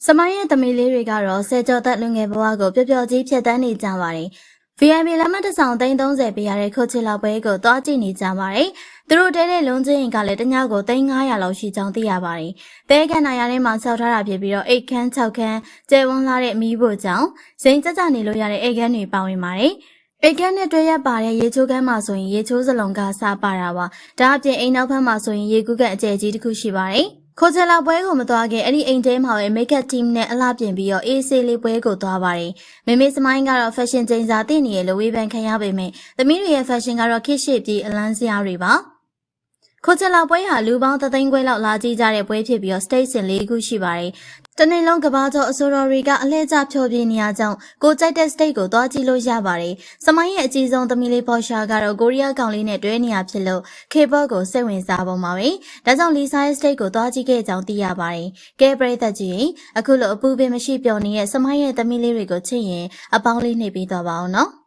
စမိုင်းရဲ့သမီးလေးတွေကတော့ဆယ်ကျော်သက်လူငယ်ဘဝကိုပျော်ပျော်ကြီးဖြတ်သန်းနေကြပါတယ်။ VIP လက်မှတ်တစ်ဆောင်330ပေးရတဲ့ခိုချီလောက်ပွဲကိုသွားကြည့်နေကြပါတယ်။သူတို့တဲတဲ့လုံးချင်းကလည်းတညကို300လောက်ရှိကြောင်းသိရပါတယ်။တဲကန်နာရထဲမှာဆောက်ထားတာဖြစ်ပြီးတော့8ခန်း6ခန်းကျဲဝန်းလာတဲ့မီးဖို့ကြောင့်စိန်ကြကြနေလို့ရတဲ့အိတ်ခန်းတွေပါဝင်ပါတယ်။အိတ်ခန်းနဲ့တွဲရပါတဲ့ရေချိုးခန်းမှာဆိုရင်ရေချိုးစလုံးကစားပါတာပါ။ဒါအပြင်အိမ်နောက်ဘက်မှာဆိုရင်ရေကူးကန်အကျယ်ကြီးတစ်ခုရှိပါတယ်။ခိုချလာပွဲကိုမသွားခင်အဲ့ဒီအိမ်ထဲမှာပဲ make-up team နဲ့အလှပြင်ပြီးတော့အေးဆေးလေးပွဲကိုသွားပါတယ်။မေမေစမိုင်းကတော့ fashion ကျင်းစာသိနေရလို့ဝေဖန်ခံရပေမဲ့သမီးတွေရဲ့ fashion ကတော့ခေတ်ရှေ့ပြီးအလန်းစရာတွေပါ။ခိုချလာပွဲဟာလူပေါင်း3သိန်းခွဲလောက်လာကြည့်ကြတဲ့ပွဲဖြစ်ပြီးတော့ stage စဉ်4ခုရှိပါတယ်။တနေ့လုံးကဘာကျော်အဆိုတော်တွေကအလှည့်ကျဖြောပြနေရကြောင်းကိုကြိုက်တဲ့ stage ကိုသွားကြည့်လို့ရပါတယ်။စမိုင်းရဲ့အကြီးဆုံးသမီးလေးပေါ်ရှာကတော့ကိုရီးယားကောင်လေးနဲ့တွဲနေရဖြစ်လို့ K-pop ကိုစိတ်ဝင်စားပုံပါပဲ။ဒါကြောင့်လီဆာရဲ့ stage ကိုသွားကြည့်ခဲ့ကြောင်းသိရပါတယ်။ကဲပရိသတ်ကြီးအခုလိုအပူပင်မရှိပျော်နေတဲ့စမိုင်းရဲ့သမီးလေးတွေကိုချစ်ရင်အပေါင်းလေးနှိပ်ပြီးသွားပါအောင်နော်။